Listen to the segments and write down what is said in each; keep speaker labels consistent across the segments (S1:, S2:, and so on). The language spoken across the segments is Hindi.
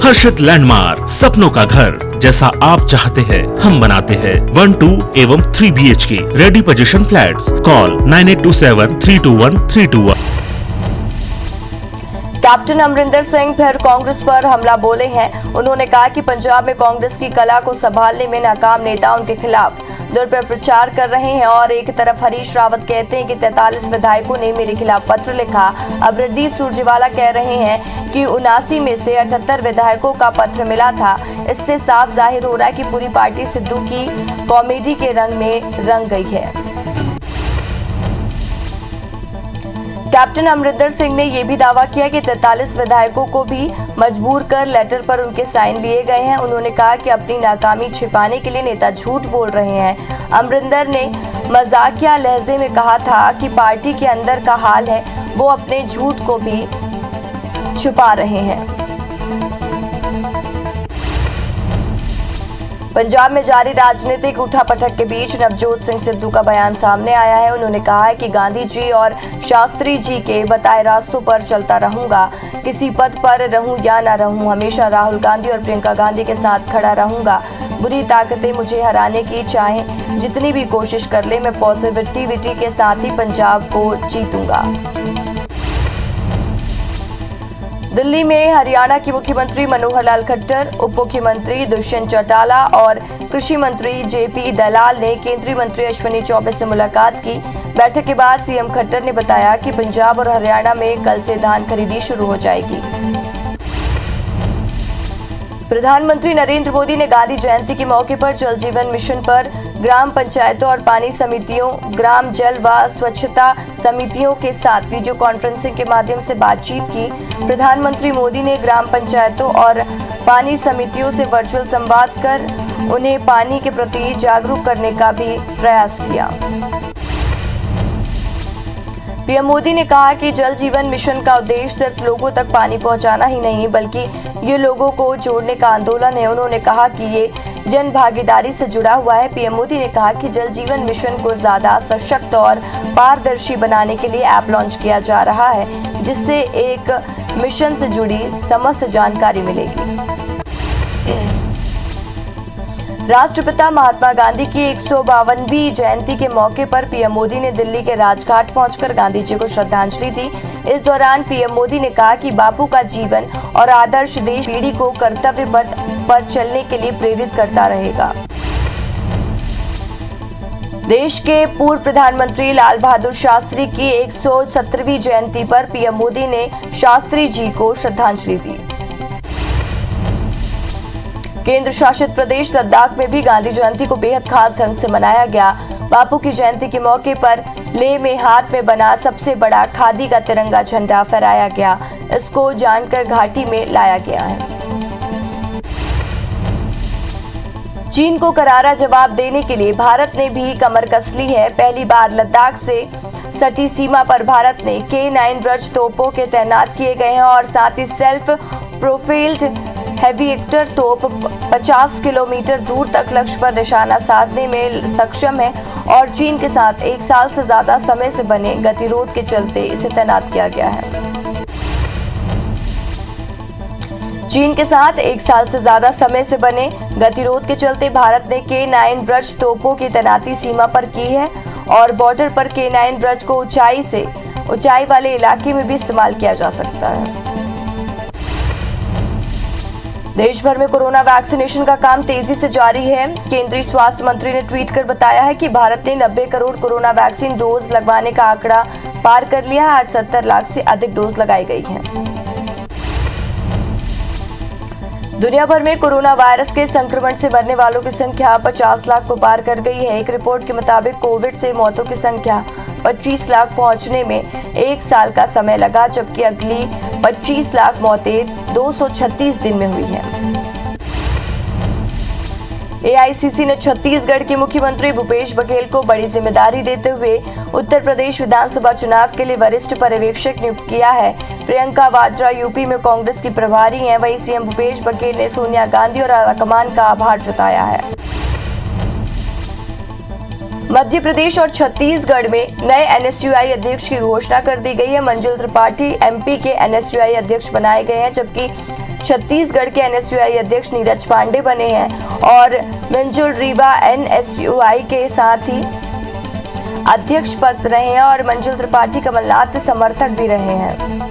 S1: हर्षित लैंडमार्क, सपनों का घर जैसा आप चाहते हैं हम बनाते हैं। 1, 2 एवं 3 BHK ready position flats. Call 9827321321।
S2: Captain Amarinder Singh फिर कांग्रेस पर हमला बोले हैं। उन्होंने कहा कि पंजाब में कांग्रेस की कला को संभालने में नाकाम नेता उनके खिलाफ दुष्प्रचार कर रहे हैं। और एक तरफ हरीश रावत कहते हैं कि 43 विधायकों ने मेरे खिलाफ पत्र लिखा। अब रणदीप सुरजेवाला कह रहे हैं कि 79 में से 78 विधायकों का पत्र मिला था। इससे साफ जाहिर हो रहा है कि पूरी पार्टी सिद्धू की कॉमेडी के रंग में रंग गई है। कैप्टन अमरिंदर सिंह ने यह भी दावा किया कि 43 विधायकों को भी मजबूर कर लेटर पर उनके साइन लिए गए हैं। उन्होंने कहा कि अपनी नाकामी छिपाने के लिए नेता झूठ बोल रहे हैं। अमरिंदर ने मजाकिया लहजे में कहा था कि पार्टी के अंदर का हाल है, वो अपने झूठ को भी छुपा रहे हैं। पंजाब में जारी राजनीतिक उठापटक के बीच नवजोत सिंह सिद्धू का बयान सामने आया है। उन्होंने कहा है कि गांधी जी और शास्त्री जी के बताए रास्तों पर चलता रहूंगा। किसी पद पर रहूं या ना रहूं, हमेशा राहुल गांधी और प्रियंका गांधी के साथ खड़ा रहूंगा। बुरी ताकतें मुझे हराने की चाहें जितनी भी कोशिश कर ले, मैं पॉजिटिविटी के साथ ही पंजाब को जीतूंगा। दिल्ली में हरियाणा के मुख्यमंत्री मनोहर लाल खट्टर, उप मुख्यमंत्री दुष्यंत चौटाला और कृषि मंत्री JP दलाल ने केंद्रीय मंत्री अश्विनी चौबे से मुलाकात की। बैठक के बाद सीएम खट्टर ने बताया कि पंजाब और हरियाणा में कल से धान खरीदी शुरू हो जाएगी। प्रधानमंत्री नरेंद्र मोदी ने गांधी जयंती के मौके पर जल जीवन मिशन पर ग्राम पंचायतों और पानी समितियों, ग्राम जल व स्वच्छता समितियों के साथ वीडियो कॉन्फ्रेंसिंग के माध्यम से बातचीत की। प्रधानमंत्री मोदी ने ग्राम पंचायतों और पानी समितियों से वर्चुअल संवाद कर उन्हें पानी के प्रति जागरूक करने का भी प्रयास किया। पीएम मोदी ने कहा कि जल जीवन मिशन का उद्देश्य सिर्फ लोगों तक पानी पहुंचाना ही नहीं, बल्कि ये लोगों को जोड़ने का आंदोलन है। उन्होंने कहा कि ये जन भागीदारी से जुड़ा हुआ है। पीएम मोदी ने कहा कि जल जीवन मिशन को ज्यादा सशक्त और पारदर्शी बनाने के लिए ऐप लॉन्च किया जा रहा है, जिससे एक मिशन से जुड़ी समस्त जानकारी मिलेगी। राष्ट्रपिता महात्मा गांधी की 152वीं जयंती के मौके पर पीएम मोदी ने दिल्ली के राजघाट पहुंचकर गांधी जी को श्रद्धांजलि दी। इस दौरान पीएम मोदी ने कहा कि बापू का जीवन और आदर्श देश पीढ़ी को कर्तव्य पथ पर चलने के लिए प्रेरित करता रहेगा। देश के पूर्व प्रधानमंत्री लाल बहादुर शास्त्री की 117वीं जयंती पर पीएम मोदी ने शास्त्री जी को श्रद्धांजलि दी। केंद्र शासित प्रदेश लद्दाख में भी गांधी जयंती को बेहद खास ढंग से मनाया गया। बापू की जयंती के मौके पर लेह में हाथ में बना सबसे बड़ा खादी का तिरंगा झंडा फहराया गया। इसको जानकर घाटी में लाया गया है। चीन को करारा जवाब देने के लिए भारत ने भी कमर कस ली है। पहली बार लद्दाख से सटी सीमा पर भारत ने K9 रज तोपों के तैनात किए गए हैं और साथ ही सेल्फ प्रोफाइल्ड हेवीएक्टर तोप 50 किलोमीटर दूर तक लक्ष्य पर निशाना साधने में सक्षम है और चीन के साथ 1 साल से ज्यादा समय से बने गतिरोध के चलते इसे तैनात किया गया है। चीन के साथ 1 साल से ज्यादा समय से बने गतिरोध के चलते भारत ने K9 ब्रज तोपों की तैनाती सीमा पर की है और बॉर्डर पर K9 ब्रज को ऊंचाई वाले इलाके में भी इस्तेमाल किया जा सकता है। देश भर में कोरोना वैक्सीनेशन का काम तेजी से जारी है। केंद्रीय स्वास्थ्य मंत्री ने ट्वीट कर बताया है कि भारत ने 90 करोड़ कोरोना वैक्सीन डोज लगवाने का आंकड़ा पार कर लिया है। आज 70 लाख से अधिक डोज लगाई गई हैं। दुनिया भर में कोरोना वायरस के संक्रमण से मरने वालों की संख्या 50 लाख को पार कर गई है। एक रिपोर्ट के मुताबिक कोविड से मौतों की संख्या 25 लाख पहुंचने में 1 साल का समय लगा, जबकि अगली 25 लाख मौतें 236 दिन में हुई हैं। एआईसीसी ने छत्तीसगढ़ के मुख्यमंत्री भूपेश बघेल को बड़ी जिम्मेदारी देते हुए उत्तर प्रदेश विधानसभा चुनाव के लिए वरिष्ठ पर्यवेक्षक नियुक्त किया है। प्रियंका वाड्रा यूपी में कांग्रेस की प्रभारी हैं। वहीं सीएम भूपेश बघेल ने सोनिया गांधी और आलाकमान का आभार जताया है। मध्य प्रदेश और छत्तीसगढ़ में नए एनएसयूआई अध्यक्ष की घोषणा कर दी गई है। मंजुल त्रिपाठी एमपी के एनएसयूआई अध्यक्ष बनाए गए हैं, जबकि छत्तीसगढ़ के एनएसयूआई अध्यक्ष नीरज पांडे बने हैं और मंजुल रीवा एनएसयूआई के साथ ही अध्यक्ष पद रहे हैं और मंजुल त्रिपाठी कमलनाथ समर्थक भी रहे हैं।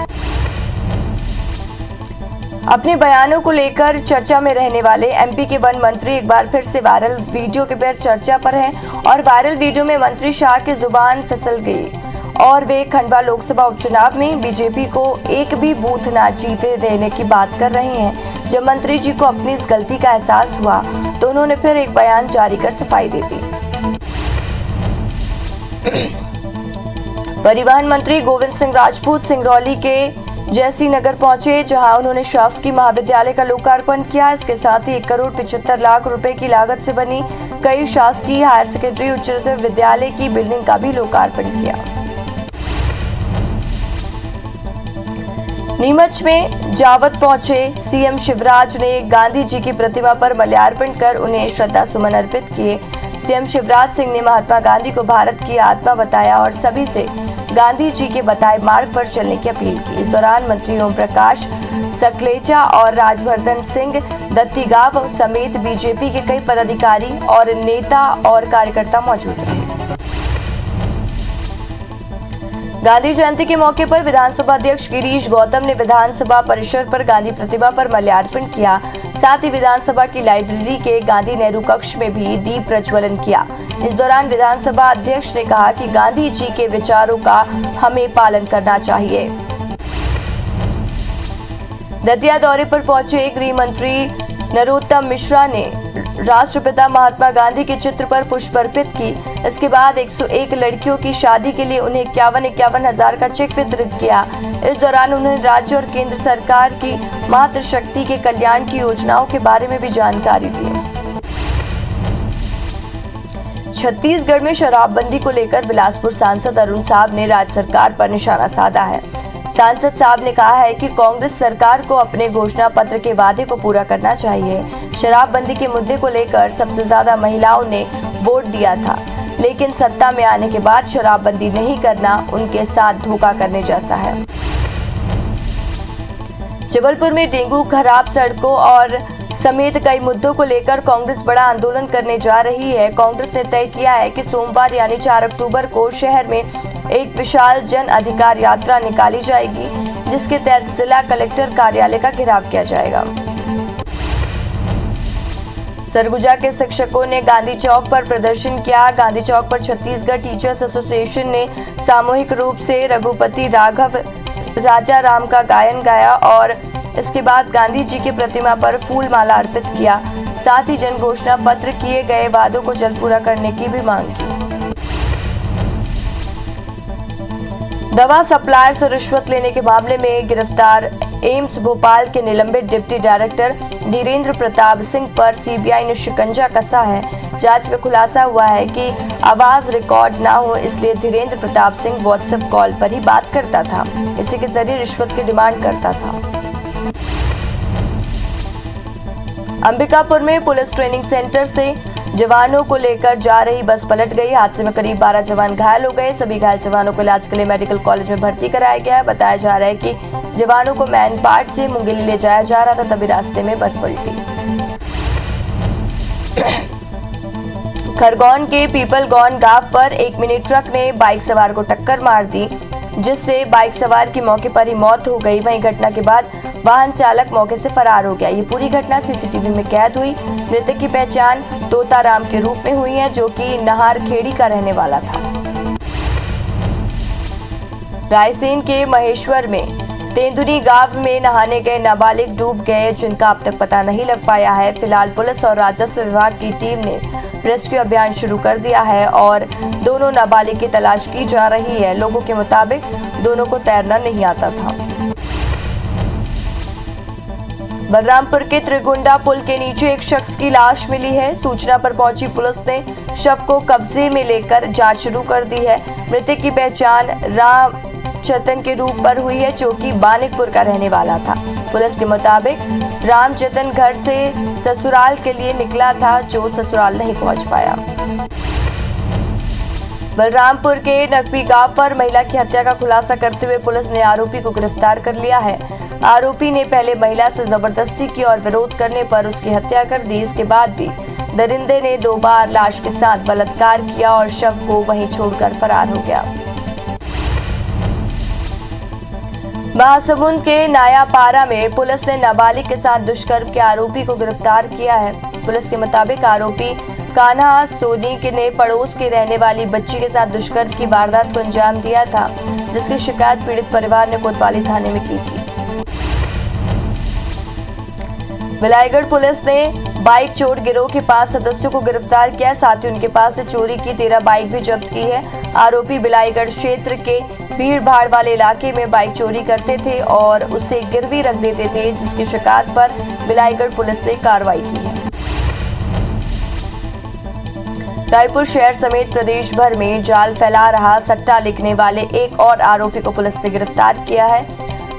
S2: अपने बयानों को लेकर चर्चा में रहने वाले एमपी के वन मंत्री एक बार फिर से वायरल वीडियो के पर चर्चा पर हैं और वायरल वीडियो में मंत्री शाह की जुबान फिसल गई और वे खंडवा लोकसभा उपचुनाव में बीजेपी को एक भी बूथ ना जीते देने की बात कर रहे हैं। जब मंत्री जी को अपनी इस गलती का एहसास हुआ तो उन्होंने फिर एक बयान जारी कर सफाई दे दी। परिवहन मंत्री गोविंद सिंह राजपूत सिंगरौली के जैसी नगर पहुंचे, जहां उन्होंने शासकीय महाविद्यालय का लोकार्पण किया। इसके साथ ही 1,75,00,000 रुपए की लागत से बनी कई शासकीय हायर सेकेंडरी उच्चतर विद्यालय की बिल्डिंग का भी लोकार्पण किया। नीमच में जावत पहुंचे सीएम शिवराज ने गांधी जी की प्रतिमा पर माल्यार्पण कर उन्हें श्रद्धा सुमन अर्पित किए। सीएम शिवराज सिंह ने महात्मा गांधी को भारत की आत्मा बताया और सभी से गांधी जी के बताए मार्ग पर चलने की अपील की। इस दौरान मंत्री ओम प्रकाश सकलेचा और राजवर्धन सिंह दत्तीगांव समेत बीजेपी के कई पदाधिकारी और नेता और कार्यकर्ता मौजूद रहे। गांधी जयंती के मौके पर विधानसभा अध्यक्ष गिरीश गौतम ने विधानसभा परिसर पर गांधी प्रतिमा पर माल्यार्पण किया। साथ ही विधानसभा की लाइब्रेरी के गांधी नेहरू कक्ष में भी दीप प्रज्वलन किया। इस दौरान विधानसभा अध्यक्ष ने कहा कि गांधी जी के विचारों का हमें पालन करना चाहिए। दतिया दौरे पर पहुंचे गृह मंत्री नरोत्तम मिश्रा ने राष्ट्रपिता महात्मा गांधी के चित्र पर पुष्प अर्पित की। इसके बाद 101 लड़कियों की शादी के लिए उन्हें 51 हजार का चेक वितरित किया। इस दौरान उन्होंने राज्य और केंद्र सरकार की मातृशक्ति के कल्याण की योजनाओं के बारे में भी जानकारी दी। छत्तीसगढ़ में शराबबंदी को लेकर बिलासपुर सांसद अरुण साहब ने राज्य सरकार पर निशाना साधा है। सांसद साहब ने कहा है कि कांग्रेस सरकार को अपने घोषणा पत्र के वादे को पूरा करना चाहिए। शराबबंदी के मुद्दे को लेकर सबसे ज्यादा महिलाओं ने वोट दिया था, लेकिन सत्ता में आने के बाद शराबबंदी नहीं करना उनके साथ धोखा करने जैसा है। जबलपुर में डेंगू, खराब सड़कों और समेत कई मुद्दों को लेकर कांग्रेस बड़ा आंदोलन करने जा रही है। कांग्रेस ने तय किया है कि सोमवार यानी 4 अक्टूबर को शहर में एक विशाल जन अधिकार यात्रा निकाली जाएगी, जिसके तहत जिला कलेक्टर कार्यालय का घेराव किया जाएगा। सरगुजा के शिक्षकों ने गांधी चौक पर प्रदर्शन किया। गांधी चौक पर छत्तीसगढ़ टीचर्स एसोसिएशन ने सामूहिक रूप से रघुपति राघव राजा राम का गायन गाया और इसके बाद गांधी जी की प्रतिमा पर फूल माला अर्पित किया। साथ ही जन घोषणा पत्र किए गए वादों को जल्द पूरा करने की भी मांग की। दवा सप्लायर से रिश्वत लेने के मामले में गिरफ्तार एम्स भोपाल के निलंबित डिप्टी डायरेक्टर धीरेन्द्र प्रताप सिंह पर सीबीआई ने शिकंजा कसा है। जांच में खुलासा हुआ है कि आवाज रिकॉर्ड ना हो, इसलिए धीरेन्द्र प्रताप सिंह व्हाट्सएप कॉल पर ही बात करता था। इसी के जरिए रिश्वत की डिमांड करता था। अंबिकापुर में पुलिस ट्रेनिंग सेंटर से जवानों को लेकर जा रही बस पलट गई। हादसे में करीब 12 जवान घायल हो गए। सभी घायल जवानों को इलाज के लिए मेडिकल कॉलेज में भर्ती कराया गया है। बताया जा रहा है कि जवानों को मैनपाट से मुंगेली ले जाया जा रहा था, तभी रास्ते में बस पलटी। खरगोन के पीपलगौन गांव पर एक मिनी ट्रक ने बाइक सवार को टक्कर मार दी, जिससे बाइक सवार की मौके पर ही मौत हो गई। वहीं घटना के बाद वाहन चालक मौके से फरार हो गया। ये पूरी घटना सीसीटीवी में कैद हुई। मृतक की पहचान तोताराम के रूप में हुई है, जो कि नाहरखेड़ी का रहने वाला था। रायसेन के महेश्वर में तेंदुनी गांव में नहाने गए नाबालिग डूब गए, जिनका अब तक पता नहीं लग पाया है। फिलहाल पुलिस और राजस्व विभाग की टीम ने रेस्क्यू अभियान शुरू कर दिया है और दोनों नाबालिग की तलाश की जा रही है। लोगों के मुताबिक दोनों को तैरना नहीं आता था। बलरामपुर के त्रिगुंडा पुल के नीचे एक शख्स की लाश मिली है। सूचना पर पहुंची पुलिस ने शव को कब्जे में लेकर जांच शुरू कर दी है। मृतक की पहचान रामचतन के रूप पर हुई है, जो कि बानिकपुर का रहने वाला था। पुलिस के मुताबिक रामचतन घर से ससुराल के लिए निकला था, जो ससुराल नहीं पहुंच पाया। बलरामपुर के नकवी गांव पर महिला की हत्या का खुलासा करते हुए पुलिस ने आरोपी को गिरफ्तार कर लिया है। आरोपी ने पहले महिला से जबरदस्ती की और विरोध करने पर उसकी हत्या कर दी। इसके बाद भी दरिंदे ने 2 बार लाश के साथ बलात्कार किया और शव को वहीं छोड़कर फरार हो गया। महासमुंद के नायापारा में पुलिस ने नाबालिग के साथ दुष्कर्म के आरोपी को गिरफ्तार किया है। पुलिस के मुताबिक आरोपी कान्हा सोनी ने पड़ोस के रहने वाली बच्ची के साथ दुष्कर्म की वारदात को अंजाम दिया था, जिसकी शिकायत पीड़ित परिवार ने कोतवाली थाने में की थी। बिलाईगढ़ पुलिस ने बाइक चोर गिरोह के 5 सदस्यों को गिरफ्तार किया, साथ ही उनके पास से चोरी की 13 बाइक भी जब्त की है। आरोपी बिलाईगढ़ क्षेत्र के भीड़ भाड़ वाले इलाके में बाइक चोरी करते थे और उसे गिरवी रख देते थे, जिसकी शिकायत पर बिलाईगढ़ पुलिस ने कार्रवाई की है। रायपुर शहर समेत प्रदेश भर में जाल फैला रहा सट्टा लिखने वाले एक और आरोपी को पुलिस ने गिरफ्तार किया है।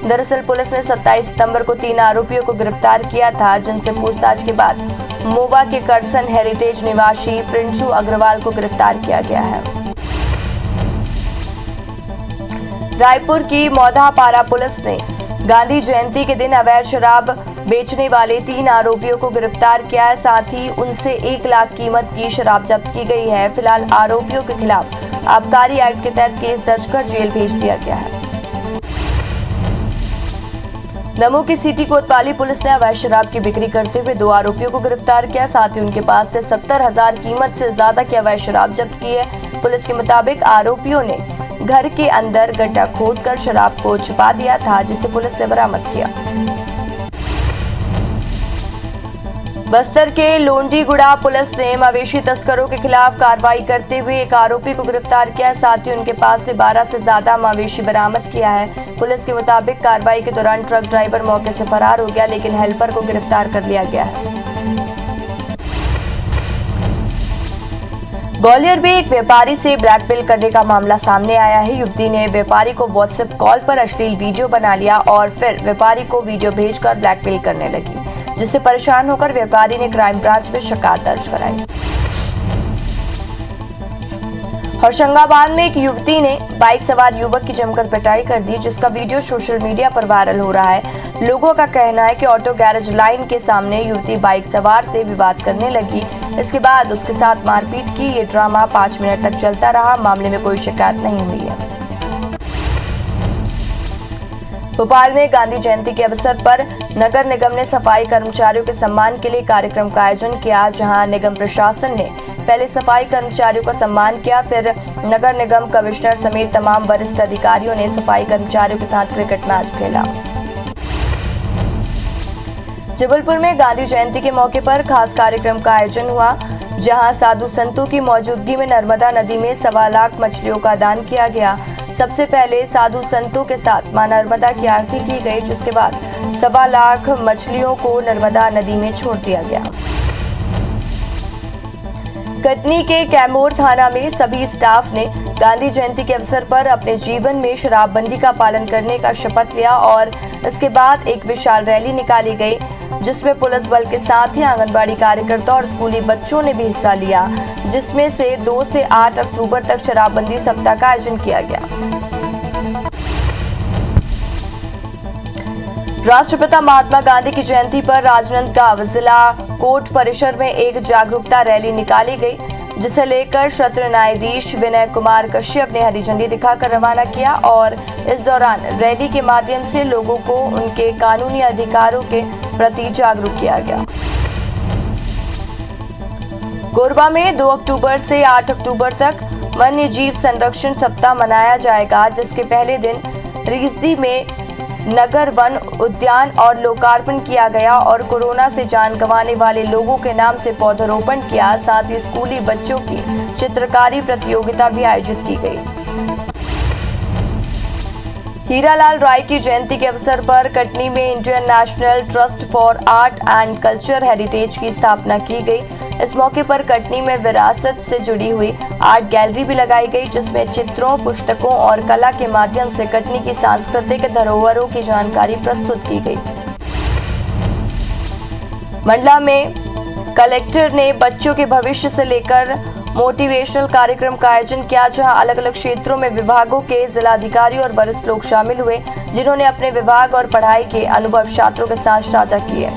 S2: दरअसल पुलिस ने 27 सितंबर को 3 आरोपियों को गिरफ्तार किया था, जिनसे पूछताछ के बाद मोवा के करसन हेरिटेज निवासी प्रिंशु अग्रवाल को गिरफ्तार किया गया है। रायपुर की मौधापारा पुलिस ने गांधी जयंती के दिन अवैध शराब बेचने वाले 3 आरोपियों को गिरफ्तार किया है, साथ ही उनसे 1 लाख कीमत की शराब जब्त की गई है। फिलहाल आरोपियों के खिलाफ आबकारी एक्ट के तहत केस दर्ज कर जेल भेज दिया गया है। दमोह की सिटी कोतवाली पुलिस ने अवैध शराब की बिक्री करते हुए 2 आरोपियों को गिरफ्तार किया, साथ ही उनके पास से 70,000 कीमत से ज्यादा की अवैध शराब जब्त की है। पुलिस के मुताबिक आरोपियों ने घर के अंदर गड्ढा खोदकर शराब को छुपा दिया था, जिसे पुलिस ने बरामद किया। बस्तर के लोंडीगुड़ा पुलिस ने मवेशी तस्करों के खिलाफ कार्रवाई करते हुए एक आरोपी को गिरफ्तार किया, साथ ही उनके पास से 12 से ज्यादा मवेशी बरामद किया है। पुलिस के मुताबिक कार्रवाई के दौरान ट्रक ड्राइवर मौके से फरार हो गया, लेकिन हेल्पर को गिरफ्तार कर लिया गया है। ग्वालियर में एक व्यापारी से ब्लैकमेल करने का मामला सामने आया है। युवती ने व्यापारी को व्हाट्सएप कॉल पर अश्लील वीडियो बना लिया और फिर व्यापारी को वीडियो भेजकर ब्लैकमेल करने लगी, जिससे परेशान होकर व्यापारी ने क्राइम ब्रांच में शिकायत दर्ज कराई। होशंगाबाद में एक युवती ने बाइक सवार युवक की जमकर पिटाई कर दी, जिसका वीडियो सोशल मीडिया पर वायरल हो रहा है। लोगों का कहना है कि ऑटो गैरेज लाइन के सामने युवती बाइक सवार से विवाद करने लगी। इसके बाद उसके साथ मारपीट की। ये ड्रामा 5 मिनट तक चलता रहा। मामले में कोई शिकायत नहीं हुई है। भोपाल में गांधी जयंती के अवसर पर नगर निगम ने सफाई कर्मचारियों के सम्मान के लिए कार्यक्रम का आयोजन किया, जहां निगम प्रशासन ने पहले सफाई कर्मचारियों का सम्मान किया, फिर नगर निगम कमिश्नर समेत तमाम वरिष्ठ अधिकारियों ने सफाई कर्मचारियों के साथ क्रिकेट मैच खेला। जबलपुर में गांधी जयंती के मौके पर खास कार्यक्रम का आयोजन हुआ, जहां साधु संतों की मौजूदगी में नर्मदा नदी में 1.25 लाख मछलियों का दान किया गया। सबसे पहले साधु संतों के साथ मां नर्मदा की आरती की गई, जिसके बाद 1.25 लाख मछलियों को नर्मदा नदी में छोड़ दिया गया। कटनी के कैमूर थाना में सभी स्टाफ ने गांधी जयंती के अवसर पर अपने जीवन में शराबबंदी का पालन करने का शपथ लिया और इसके बाद एक विशाल रैली निकाली गई, जिसमें पुलिस बल के साथ ही आंगनबाड़ी कार्यकर्ता और स्कूली बच्चों ने भी हिस्सा लिया, जिसमें से 2 से 8 अक्टूबर तक शराबबंदी सप्ताह का आयोजन किया गया। राष्ट्रपिता महात्मा गांधी की जयंती पर राजनांदगांव जिला कोर्ट परिसर में एक जागरूकता रैली निकाली गई, जिसे लेकर सत्र न्यायाधीश विनय कुमार कश्यप ने हरी झंडी दिखाकर रवाना किया और इस दौरान रैली के माध्यम से लोगों को उनके कानूनी अधिकारों के प्रति जागरूक किया गया। कोरबा में 2 अक्टूबर से 8 अक्टूबर तक वन्य जीव संरक्षण सप्ताह मनाया जाएगा, जिसके पहले दिन रीसदी में नगर वन उद्यान और लोकार्पण किया गया और कोरोना से जान गंवाने वाले लोगों के नाम से पौधरोपण किया। साथ ही स्कूली बच्चों की चित्रकारी प्रतियोगिता भी आयोजित की गई। हीरालाल राय की जयंती के अवसर पर कटनी में Indian national trust for art and culture heritage की स्थापना की गई। इस मौके पर कटनी में विरासत से जुड़ी हुई आर्ट गैलरी भी लगाई गई, जिसमें चित्रों, पुस्तकों और कला के माध्यम से कटनी की सांस्कृतिक धरोहरों की जानकारी प्रस्तुत की गई। मंडला में कलेक्टर ने बच्चों के भविष्य से लेकर मोटिवेशनल कार्यक्रम का आयोजन किया, जहां अलग अलग क्षेत्रों में विभागों के जिलाधिकारी और वरिष्ठ लोग शामिल हुए, जिन्होंने अपने विभाग और पढ़ाई के अनुभव छात्रों के साथ साझा किए।